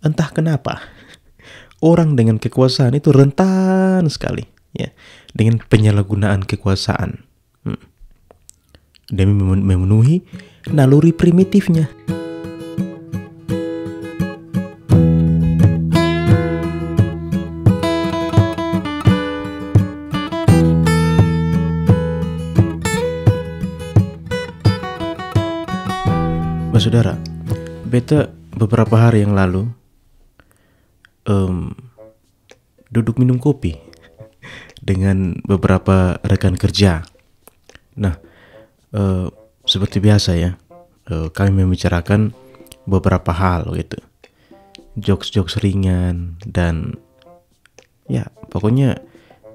entah kenapa orang dengan kekuasaan itu rentan sekali ya dengan penyalahgunaan kekuasaan demi memenuhi naluri primitifnya. Saudara, beta beberapa hari yang lalu duduk minum kopi dengan beberapa rekan kerja. Nah, seperti biasa ya, kami membicarakan beberapa hal gitu, jokes-jokes ringan dan ya pokoknya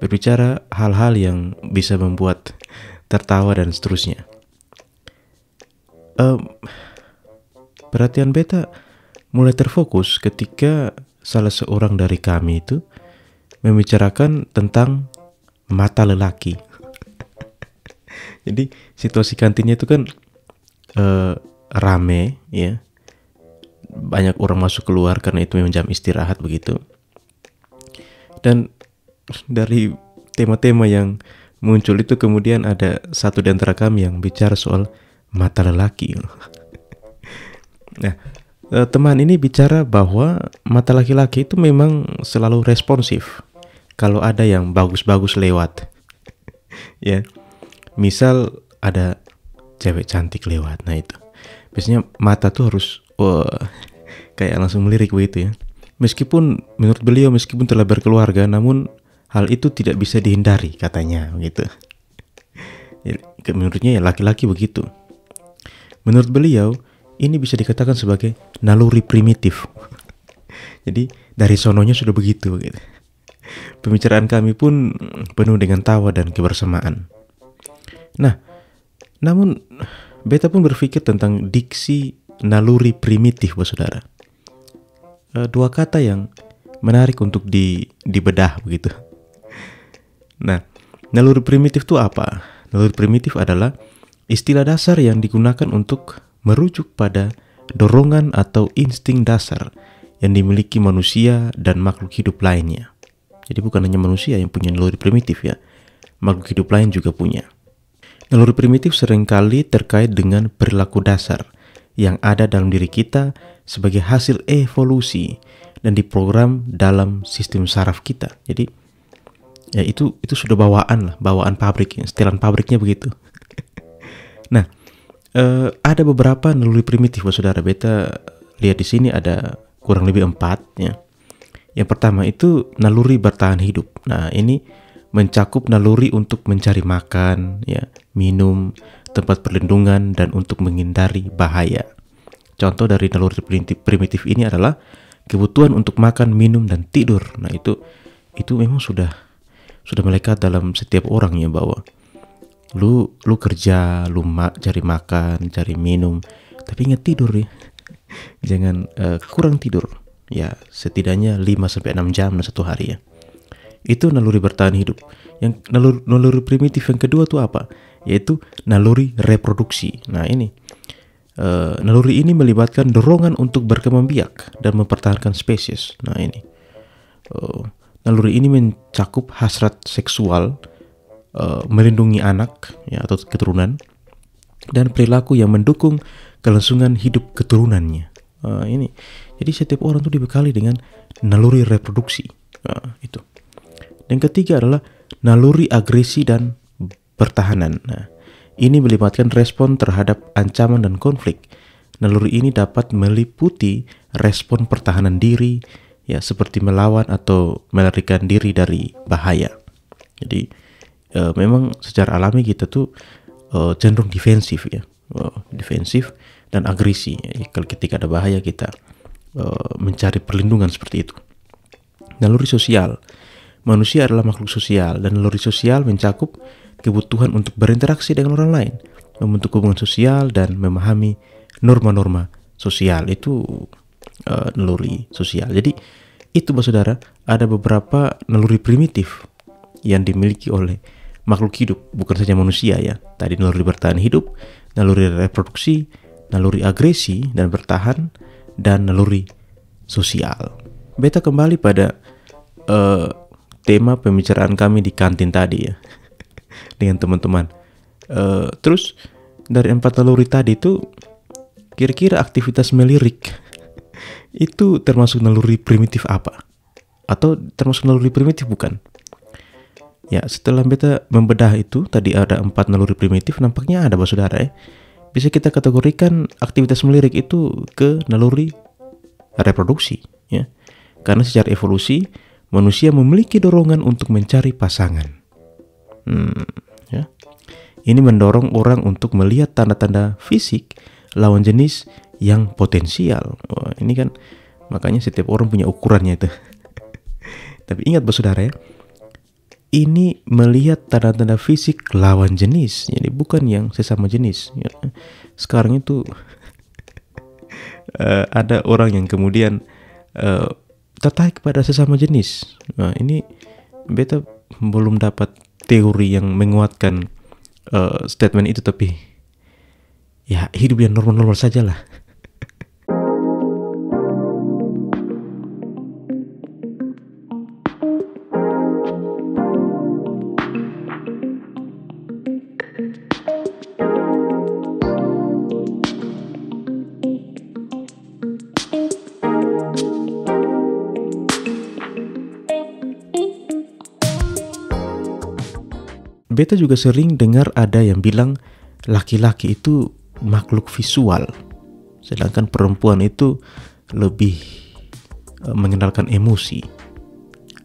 berbicara hal-hal yang bisa membuat tertawa dan seterusnya. Perhatian beta mulai terfokus ketika salah seorang dari kami itu membicarakan tentang mata lelaki. Jadi situasi kantinnya itu kan rame ya, banyak orang masuk keluar karena itu memang jam istirahat begitu. Dan dari tema-tema yang muncul itu kemudian ada satu di antara kami yang bicara soal mata lelaki. Nah, teman ini bicara bahwa mata laki-laki itu memang selalu responsif kalau ada yang bagus-bagus lewat. Ya, misal ada cewek cantik lewat, nah itu biasanya mata tuh harus kayak langsung melirik begitu ya. Meskipun menurut beliau meskipun telah berkeluarga, namun hal itu tidak bisa dihindari katanya begitu. Menurutnya ya laki-laki begitu. Menurut beliau ini bisa dikatakan sebagai naluri primitif. Jadi dari sononya sudah begitu gitu. Pembicaraan kami pun penuh dengan tawa dan kebersamaan. Nah, namun beta pun berpikir tentang diksi naluri primitif, saudara. Dua kata yang menarik untuk dibedah begitu. Nah, naluri primitif itu apa? Naluri primitif adalah istilah dasar yang digunakan untuk merujuk pada dorongan atau insting dasar yang dimiliki manusia dan makhluk hidup lainnya. Jadi bukan hanya manusia yang punya naluri primitif ya, makhluk hidup lain juga punya. Naluri primitif seringkali terkait dengan perilaku dasar yang ada dalam diri kita sebagai hasil evolusi dan diprogram dalam sistem saraf kita. Jadi ya itu sudah bawaan pabrik, setelan pabriknya begitu. Nah, ada beberapa naluri primitif, saudara. Beta lihat di sini ada kurang lebih 4 ya. Yang pertama itu naluri bertahan hidup. Nah, ini mencakup naluri untuk mencari makan, ya, minum, tempat perlindungan dan untuk menghindari bahaya. Contoh dari naluri primitif ini adalah kebutuhan untuk makan, minum dan tidur. Nah, itu memang sudah melekat dalam setiap orang ya, bahwa lu kerja, lu cari makan, cari minum, tapi ingat tidur ya. Jangan kurang tidur. Ya, setidaknya 5-6 jam dalam satu hari ya. Itu naluri bertahan hidup. Yang naluri primitif yang kedua tuh apa? Yaitu naluri reproduksi. Nah, ini naluri ini melibatkan dorongan untuk berkembang biak dan mempertahankan spesies. Nah, ini naluri ini mencakup hasrat seksual, melindungi anak ya atau keturunan, dan perilaku yang mendukung kelangsungan hidup keturunannya. Ini jadi setiap orang tuh dibekali dengan naluri reproduksi. Itu. Yang ketiga adalah naluri agresi dan pertahanan. Nah, ini melibatkan respon terhadap ancaman dan konflik. Naluri ini dapat meliputi respon pertahanan diri ya, seperti melawan atau melarikan diri dari bahaya. Jadi memang secara alami kita tuh cenderung defensif ya, defensif dan agresi. Kalau ketika ada bahaya kita mencari perlindungan seperti itu. Naluri sosial, manusia adalah makhluk sosial dan naluri sosial mencakup kebutuhan untuk berinteraksi dengan orang lain, membentuk hubungan sosial dan memahami norma-norma sosial. Itu naluri sosial. Jadi itu, saudara, ada beberapa naluri primitif yang dimiliki oleh makhluk hidup, bukan saja manusia ya. Tadi naluri bertahan hidup, naluri reproduksi, naluri agresi dan bertahan, dan naluri sosial. Beta kembali pada tema pembicaraan kami di kantin tadi ya dengan teman-teman. Terus dari 4 naluri tadi itu kira-kira aktivitas melirik itu termasuk naluri primitif apa? Atau termasuk naluri primitif bukan? Ya, setelah beta membedah itu, tadi ada 4 naluri primitif, nampaknya ada saudara ya. Bisa kita kategorikan aktivitas melirik itu ke naluri reproduksi ya. Karena secara evolusi, manusia memiliki dorongan untuk mencari pasangan. Ya. Ini mendorong orang untuk melihat tanda-tanda fisik lawan jenis yang potensial. Wah, ini kan makanya setiap orang punya ukurannya itu. Tapi ingat saudara ya, ini melihat tanda-tanda fisik lawan jenis, jadi bukan yang sesama jenis. Sekarang itu ada orang yang kemudian tertarik pada sesama jenis. Nah, ini beta belum dapat teori yang menguatkan statement itu, tapi ya hidup yang normal-normal saja lah. Beta juga sering dengar ada yang bilang laki-laki itu makhluk visual, sedangkan perempuan itu lebih mengenalkan emosi.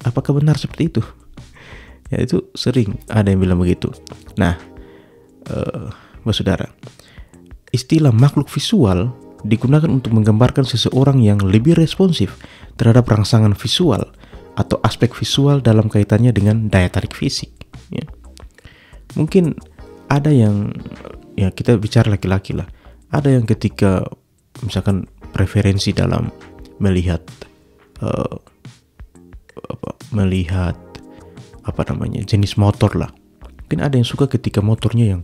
Apakah benar seperti itu? Ya, itu sering ada yang bilang begitu. Nah, saudara, istilah makhluk visual digunakan untuk menggambarkan seseorang yang lebih responsif terhadap rangsangan visual atau aspek visual dalam kaitannya dengan daya tarik fisik. Ya. Mungkin ada yang, ya kita bicara laki-laki lah, ada yang ketika misalkan preferensi dalam melihat jenis motor lah. Mungkin ada yang suka ketika motornya yang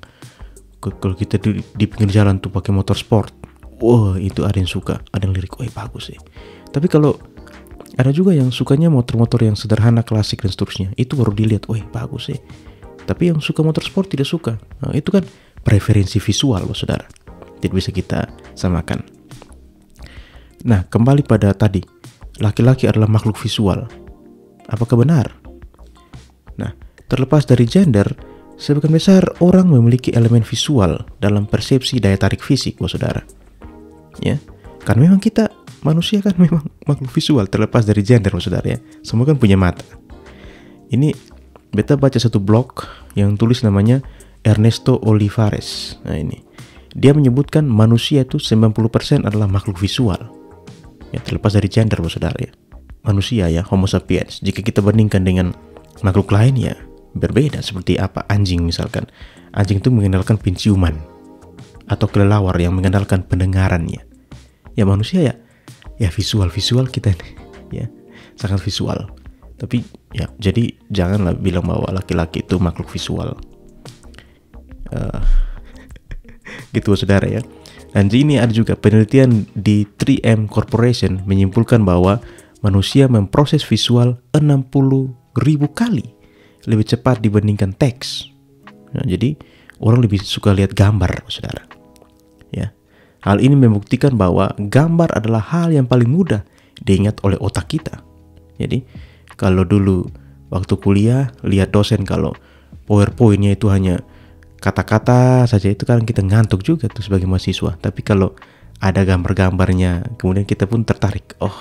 kalau kita di pinggir jalan tuh pakai motor sport, wah itu ada yang suka, ada yang lirik, wah bagus sih. Tapi kalau ada juga yang sukanya motor-motor yang sederhana, klasik dan seterusnya, itu baru dilihat, wah bagus sih. Tapi yang suka motor sport tidak suka. Nah, itu kan preferensi visual, saudara. Tidak bisa kita samakan. Nah, kembali pada tadi, laki-laki adalah makhluk visual. Apakah benar? Nah, terlepas dari gender, sebagian besar orang memiliki elemen visual dalam persepsi daya tarik fisik, saudara. Ya, karena memang kita manusia kan memang makhluk visual, terlepas dari gender, saudara ya. Semua kan punya mata. Ini beta baca satu blog yang tulis namanya Ernesto Olivares. Nah ini, dia menyebutkan manusia itu 90% adalah makhluk visual. Ya, terlepas dari gender, saudara ya. Manusia ya, Homo sapiens. Jika kita bandingkan dengan makhluk lain ya berbeda. Seperti apa? Anjing misalkan. Anjing itu mengenalkan penciuman, atau kelelawar yang mengenalkan pendengarannya. Ya manusia ya visual kita nih. Ya, sangat visual. Tapi ya, jadi janganlah bilang bahwa laki-laki itu makhluk visual. Gitu saudara ya. Dan ini ada juga penelitian di 3M Corporation menyimpulkan bahwa manusia memproses visual 60.000 kali lebih cepat dibandingkan teks. Nah, jadi orang lebih suka lihat gambar, saudara. Ya. Hal ini membuktikan bahwa gambar adalah hal yang paling mudah diingat oleh otak kita. Jadi kalau dulu waktu kuliah lihat dosen kalau PowerPoint-nya itu hanya kata-kata saja, itu kan kita ngantuk juga tuh sebagai mahasiswa. Tapi kalau ada gambar-gambarnya, kemudian kita pun tertarik. Oh,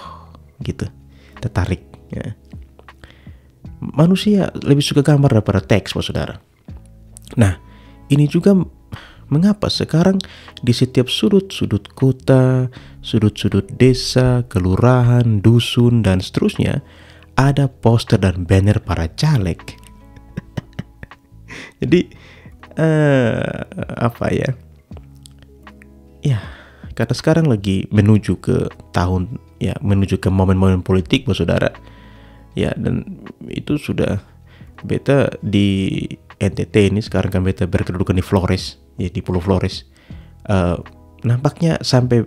gitu. Tertarik ya. Manusia lebih suka gambar daripada teks, saudara. Nah, ini juga mengapa sekarang di setiap sudut-sudut kota, sudut-sudut desa, kelurahan, dusun, dan seterusnya ada poster dan banner para caleg. Jadi apa ya? Ya, karena sekarang lagi menuju ke tahun, ya menuju ke momen-momen politik, saudara. Ya, dan itu sudah beta di NTT ini sekarang kan beta berkedudukan di Flores, ya di Pulau Flores. Nampaknya sampai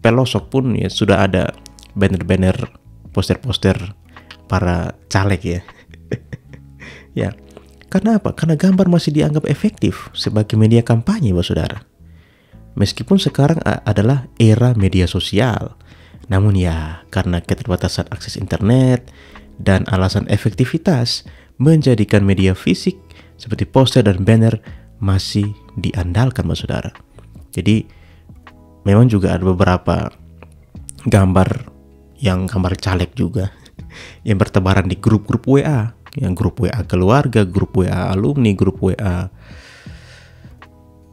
pelosok pun ya sudah ada banner-banner, poster-poster para caleg ya. Ya, karena apa? Karena gambar masih dianggap efektif sebagai media kampanye, saudara. Meskipun sekarang adalah era media sosial, namun ya karena keterbatasan akses internet dan alasan efektivitas menjadikan media fisik seperti poster dan banner masih diandalkan, saudara. Jadi memang juga ada beberapa gambar caleg juga yang bertebaran di grup-grup WA, yang grup WA keluarga, grup WA alumni, grup WA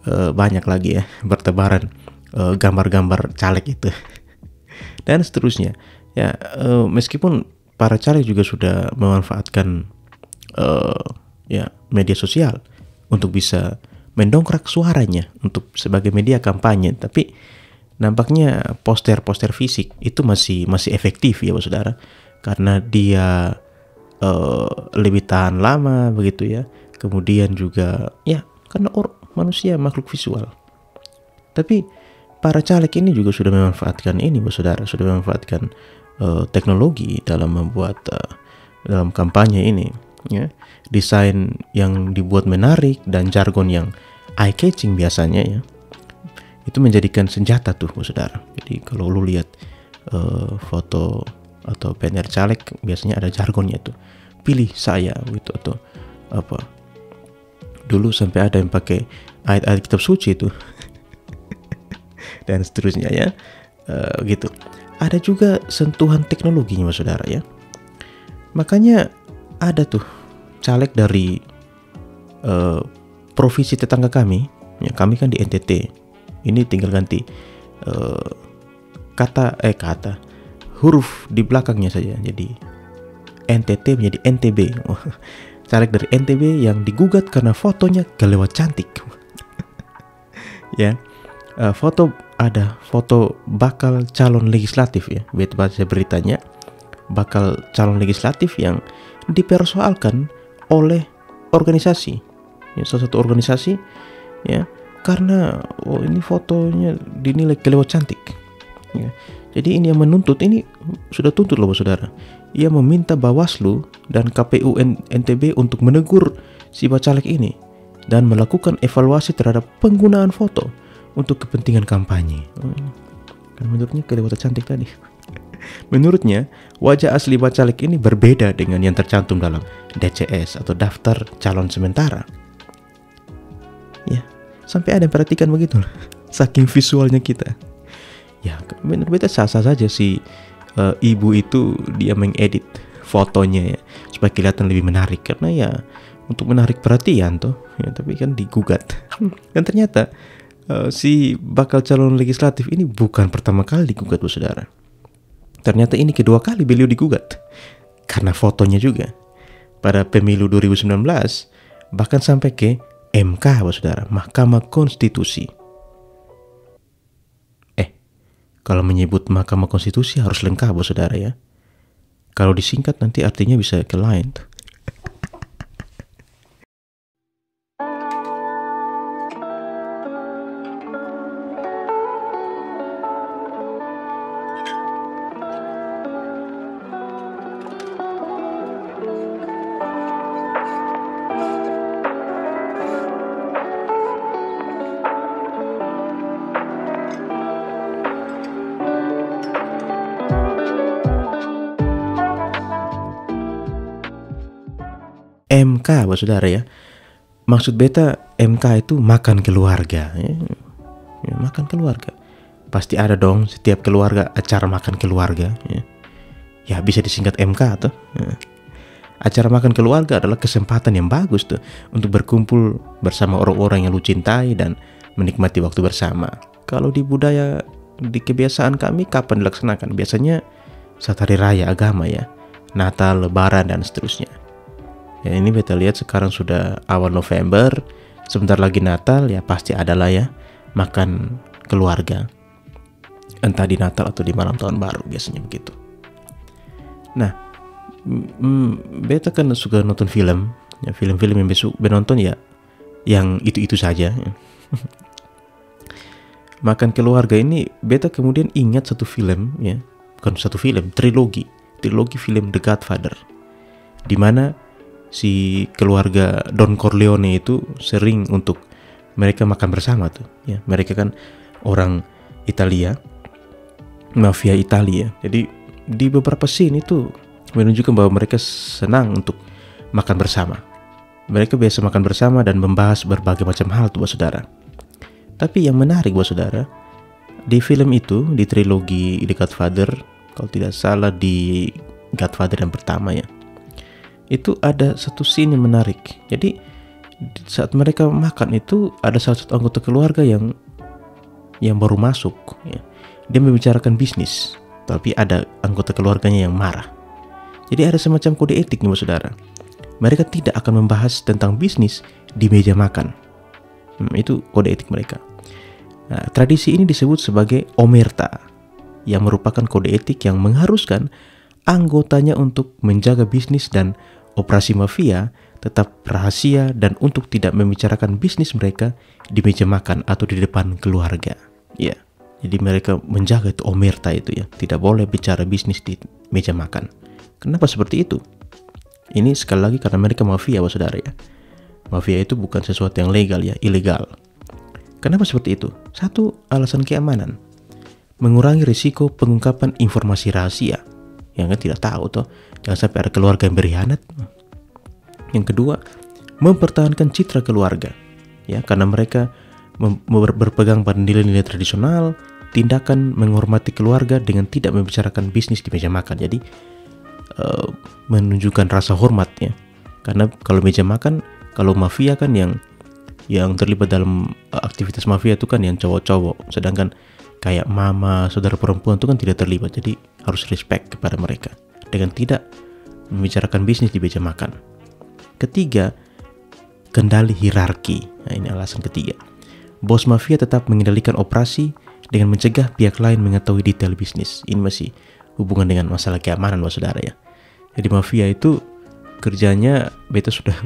banyak lagi ya bertebaran gambar-gambar caleg itu dan seterusnya ya. Meskipun para caleg juga sudah memanfaatkan ya media sosial untuk bisa mendongkrak suaranya untuk sebagai media kampanye, tapi nampaknya poster-poster fisik itu masih efektif ya saudara, karena dia lebih tahan lama begitu ya. Kemudian juga ya karena manusia makhluk visual. Tapi para caleg ini juga sudah memanfaatkan ini, saudara, sudah memanfaatkan teknologi dalam membuat dalam kampanye ini ya. Desain yang dibuat menarik dan jargon yang eye catching biasanya ya, itu menjadikan senjata tuh, saudara. Jadi kalau lu lihat foto atau banner caleg biasanya ada jargonnya tuh, pilih saya gitu, atau apa, dulu sampai ada yang pakai ayat-ayat kitab suci itu dan seterusnya ya. Gitu. Ada juga sentuhan teknologinya, saudara ya. Makanya ada tuh caleg dari provinsi tetangga kami ya, kami kan di NTT, ini tinggal ganti kata huruf di belakangnya saja, jadi NTT menjadi NTB. Caleg dari NTB yang digugat karena fotonya kelewat cantik. Ya, foto bakal calon legislatif ya, baca beritanya, bakal calon legislatif yang dipersoalkan oleh organisasi ya, salah satu organisasi ya, karena ini fotonya dinilai kelewat cantik ya. Jadi ini yang menuntut, ini sudah tuntut loh saudara. Ia meminta Bawaslu dan KPU NTB untuk menegur si bacalek ini dan melakukan evaluasi terhadap penggunaan foto untuk kepentingan kampanye. Kan menurutnya kelewatan cantik tadi. Menurutnya, wajah asli bacalek ini berbeda dengan yang tercantum dalam DCS atau daftar calon sementara. Ya, sampai ada yang perhatikan begitu. Saking visualnya kita. Ya, menurut beta sah-sah saja si ibu itu dia mengedit fotonya ya supaya kelihatan lebih menarik, karena ya untuk menarik perhatian tuh ya, tapi kan digugat. Dan ternyata si bakal calon legislatif ini bukan pertama kali digugat, saudara. Ternyata ini kedua kali beliau digugat karena fotonya juga. Pada pemilu 2019 bahkan sampai ke MK, saudara, Mahkamah Konstitusi. Kalau menyebut Mahkamah Konstitusi harus lengkap, saudara ya. Kalau disingkat nanti artinya bisa ke lain. MK, saudara ya. Maksud beta MK itu makan keluarga ya. Ya, makan keluarga. Pasti ada dong setiap keluarga acara makan keluarga ya. Ya bisa disingkat MK tuh ya. Acara makan keluarga adalah kesempatan yang bagus tuh untuk berkumpul bersama orang-orang yang lu cintai dan menikmati waktu bersama. Kalau di budaya, di kebiasaan kami kapan dilaksanakan? Biasanya saat hari raya agama ya, Natal, Lebaran dan seterusnya. Ya ini beta lihat sekarang sudah awal November, sebentar lagi Natal, ya pasti adalah ya makan keluarga. Entah di Natal atau di malam tahun baru, biasanya begitu. Nah, beta kan suka nonton film, ya film-film yang besok benonton ya yang itu-itu saja. Makan keluarga ini beta kemudian ingat satu film ya, bukan satu film, trilogi film The Godfather, di mana si keluarga Don Corleone itu sering untuk mereka makan bersama tuh ya. Mereka kan orang Italia, mafia Italia. Jadi di beberapa scene itu menunjukkan bahwa mereka senang untuk makan bersama. Mereka biasa makan bersama dan membahas berbagai macam hal tuh saudara. Tapi yang menarik saudara, di film itu, di trilogi The Godfather, kalau tidak salah di Godfather yang pertama ya, itu ada satu scene yang menarik. Jadi saat mereka makan itu ada salah satu anggota keluarga yang baru masuk ya. Dia membicarakan bisnis, tapi ada anggota keluarganya yang marah. Jadi ada semacam kode etik nih saudara. Mereka tidak akan membahas tentang bisnis di meja makan. Itu kode etik mereka. Nah, tradisi ini disebut sebagai omerta, yang merupakan kode etik yang mengharuskan anggotanya untuk menjaga bisnis dan operasi mafia tetap rahasia dan untuk tidak membicarakan bisnis mereka di meja makan atau di depan keluarga. Ya, jadi mereka menjaga itu omerta itu ya, tidak boleh bicara bisnis di meja makan. Kenapa seperti itu? Ini sekali lagi karena mereka mafia saudara ya. Mafia itu bukan sesuatu yang legal ya, ilegal. Kenapa seperti itu? Satu, alasan keamanan. Mengurangi risiko pengungkapan informasi rahasia. Yang kan tidak tahu toh, jangan sampai ada keluarga yang berkhianat. Yang kedua, mempertahankan citra keluarga. Ya, karena mereka berpegang pada nilai-nilai tradisional, tindakan menghormati keluarga dengan tidak membicarakan bisnis di meja makan. Jadi menunjukkan rasa hormat ya. Karena kalau meja makan, kalau mafia kan yang terlibat dalam aktivitas mafia itu kan yang cowok-cowok, sedangkan kayak mama, saudara perempuan itu kan tidak terlibat. Jadi harus respect kepada mereka dengan tidak membicarakan bisnis di meja makan. Ketiga, kendali hierarki. Nah, ini alasan ketiga. Bos mafia tetap mengendalikan operasi dengan mencegah pihak lain mengetahui detail bisnis. Ini masih hubungan dengan masalah keamanan saudara ya. Jadi mafia itu kerjanya, beta sudah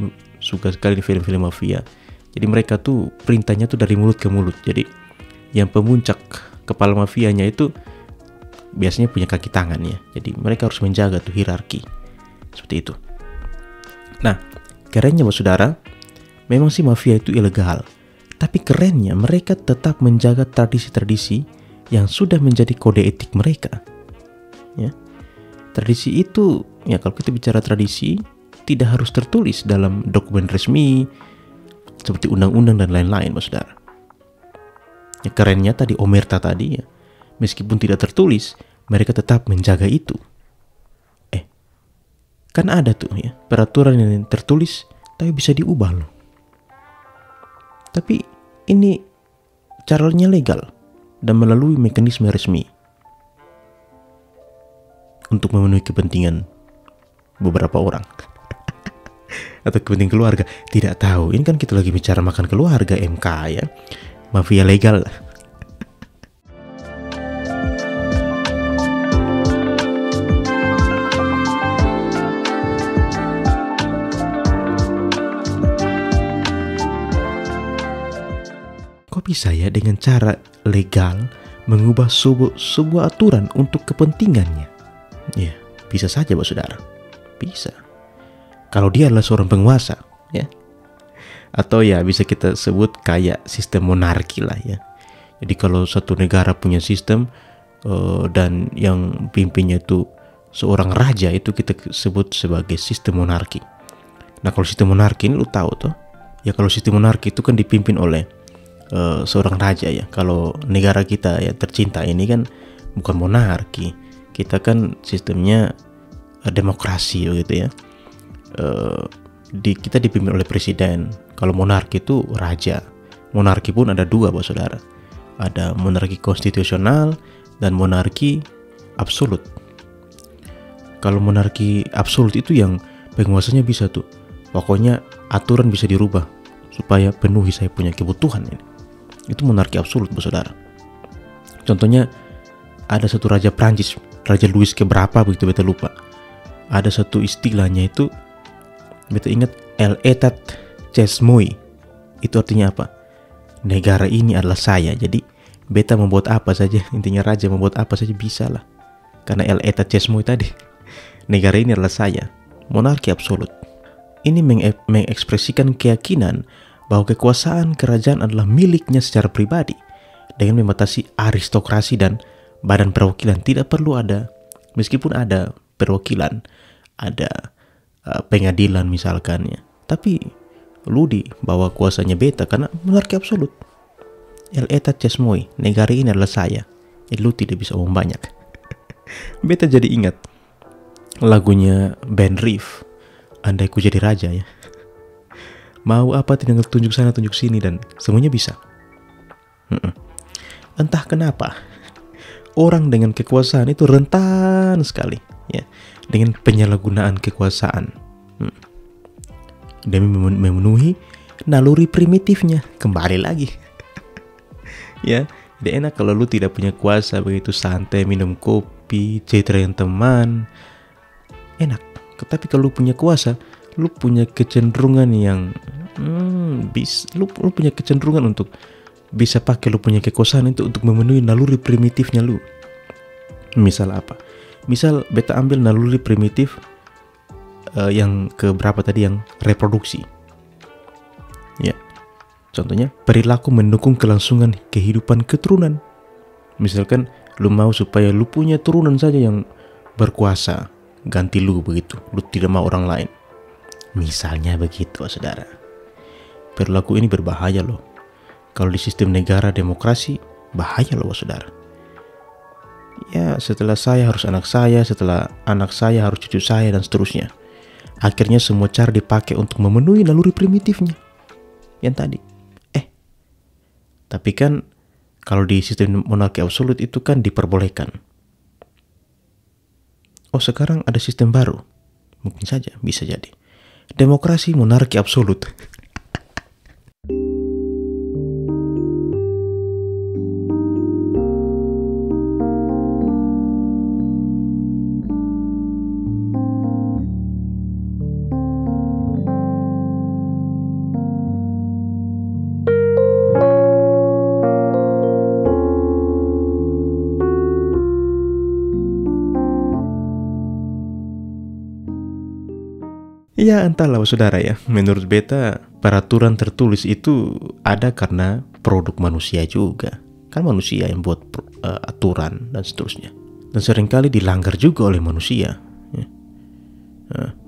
suka sekali di film-film mafia. Jadi mereka tuh perintahnya tuh dari mulut ke mulut. Jadi yang pemuncak kepala mafianya itu biasanya punya kaki tangan ya. Jadi mereka harus menjaga tuh hierarki. Seperti itu. Nah, kerennya saudara, memang sih mafia itu ilegal. Tapi kerennya mereka tetap menjaga tradisi-tradisi yang sudah menjadi kode etik mereka. Ya. Tradisi itu, ya kalau kita bicara tradisi, tidak harus tertulis dalam dokumen resmi seperti undang-undang dan lain-lain saudara. Ya, kerennya tadi omerta tadi ya, meskipun tidak tertulis, mereka tetap menjaga itu. Kan ada tuh ya peraturan yang tertulis tapi bisa diubah loh. Tapi ini caranya legal dan melalui mekanisme resmi untuk memenuhi kepentingan beberapa orang atau kepentingan keluarga. Tidak tahu, ini kan kita lagi bicara makan keluarga, MK ya, mafia legal lah. Kok bisa ya dengan cara legal mengubah sebuah aturan untuk kepentingannya? Ya, bisa saja saudara. Bisa. Kalau dia adalah seorang penguasa, ya. Atau ya bisa kita sebut kayak sistem monarki lah ya. Jadi kalau satu negara punya sistem dan yang pimpinnya itu seorang raja, itu kita sebut sebagai sistem monarki. Nah kalau sistem monarki ini lu tahu tuh, ya kalau sistem monarki itu kan dipimpin oleh seorang raja ya. Kalau negara kita ya tercinta ini kan bukan monarki, kita kan sistemnya demokrasi gitu ya. Kita dipimpin oleh presiden. Kalau monarki itu raja. Monarki pun ada dua saudara. Ada monarki konstitusional dan monarki absolut. Kalau monarki absolut itu yang penguasanya bisa tuh, pokoknya aturan bisa dirubah supaya penuhi saya punya kebutuhan ini. Itu monarki absolut saudara. Contohnya ada satu raja Prancis, Raja Louis keberapa begitu beta lupa. Ada satu istilahnya itu, beta ingat, El Etat Ches Moi. Itu artinya apa? Negara ini adalah saya. Jadi beta membuat apa saja, intinya raja membuat apa saja bisa lah. Karena el eta chesmoi tadi. Negara ini adalah saya. Monarki absolut. Ini mengekspresikan keyakinan bahwa kekuasaan kerajaan adalah miliknya secara pribadi dengan membatasi aristokrasi dan badan perwakilan. Tidak perlu ada, meskipun ada perwakilan, ada pengadilan misalkan ya, tapi lu di bawah kuasanya beta karena monarki absolut. El etat chesmoi, negara ini adalah saya. Lu tidak bisa omong banyak. Beta jadi ingat lagunya Ben Reef, Andai Ku Jadi Raja ya. Mau apa tinggal tunjuk sana tunjuk sini dan semuanya bisa. Entah kenapa orang dengan kekuasaan itu rentan sekali ya dengan penyalahgunaan kekuasaan demi memenuhi naluri primitifnya. Kembali lagi ya, tidak enak kalau lu tidak punya kuasa, begitu santai minum kopi, ceritain teman, enak. Tapi kalau lu punya kuasa, lu punya kecenderungan yang lu punya kecenderungan untuk bisa pakai lu punya kekuasaan itu untuk memenuhi naluri primitifnya lu. Misal apa? Misal beta ambil naluri primitif yang keberapa tadi, yang reproduksi. Ya. Contohnya perilaku mendukung kelangsungan kehidupan keturunan. Misalkan lu mau supaya lu punya turunan saja yang berkuasa, ganti lu begitu. Lu tidak mau orang lain. Misalnya begitu, saudara. Perilaku ini berbahaya loh. Kalau di sistem negara demokrasi, bahaya loh, saudara. Ya, setelah saya harus anak saya, setelah anak saya harus cucu saya, dan seterusnya. Akhirnya semua cara dipakai untuk memenuhi naluri primitifnya. Yang tadi. Tapi kan kalau di sistem monarki absolut itu kan diperbolehkan. Oh, sekarang ada sistem baru. Mungkin saja, bisa jadi. Demokrasi monarki absolut. Ya entahlah saudara ya, menurut beta peraturan tertulis itu ada karena produk manusia juga. Kan manusia yang buat aturan dan seterusnya. Dan seringkali dilanggar juga oleh manusia. Ya.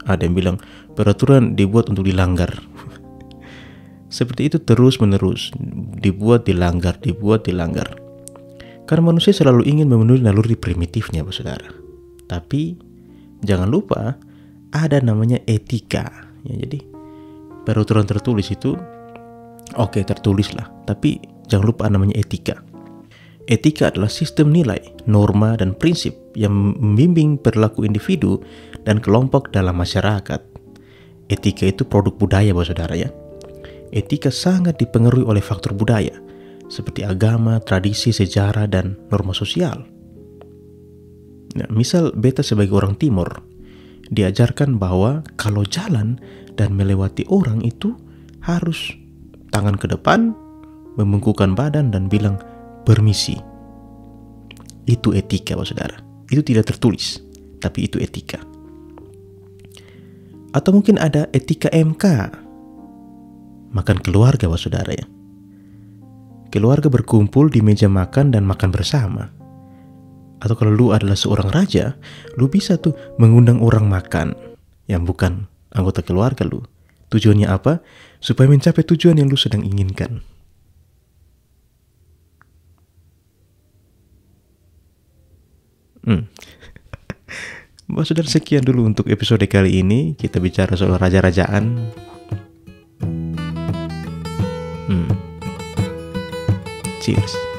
Ada yang bilang peraturan dibuat untuk dilanggar. Seperti itu terus menerus, dibuat dilanggar. Karena manusia selalu ingin memenuhi naluri primitifnya, saudara. Tapi jangan lupa ada namanya etika ya. Jadi peraturan tertulis itu oke, tertulis lah, tapi jangan lupa namanya etika. Etika adalah sistem nilai, norma, dan prinsip yang membimbing perilaku individu dan kelompok dalam masyarakat. Etika itu produk budaya, saudara ya. Etika sangat dipengaruhi oleh faktor budaya seperti agama, tradisi, sejarah, dan norma sosial. Nah, misal beta sebagai orang timur diajarkan bahwa kalau jalan dan melewati orang itu harus tangan ke depan, membungkukkan badan dan bilang permisi. Itu etika, saudara. Itu tidak tertulis, tapi itu etika. Atau mungkin ada etika MK, makan keluarga, saudara ya. Keluarga berkumpul di meja makan dan makan bersama. Atau kalau lu adalah seorang raja, lu bisa tuh mengundang orang makan yang bukan anggota keluarga lu. Tujuannya apa? Supaya mencapai tujuan yang lu sedang inginkan. Saudara, sekian dulu untuk episode kali ini. Kita bicara soal raja-rajaan. Cheers.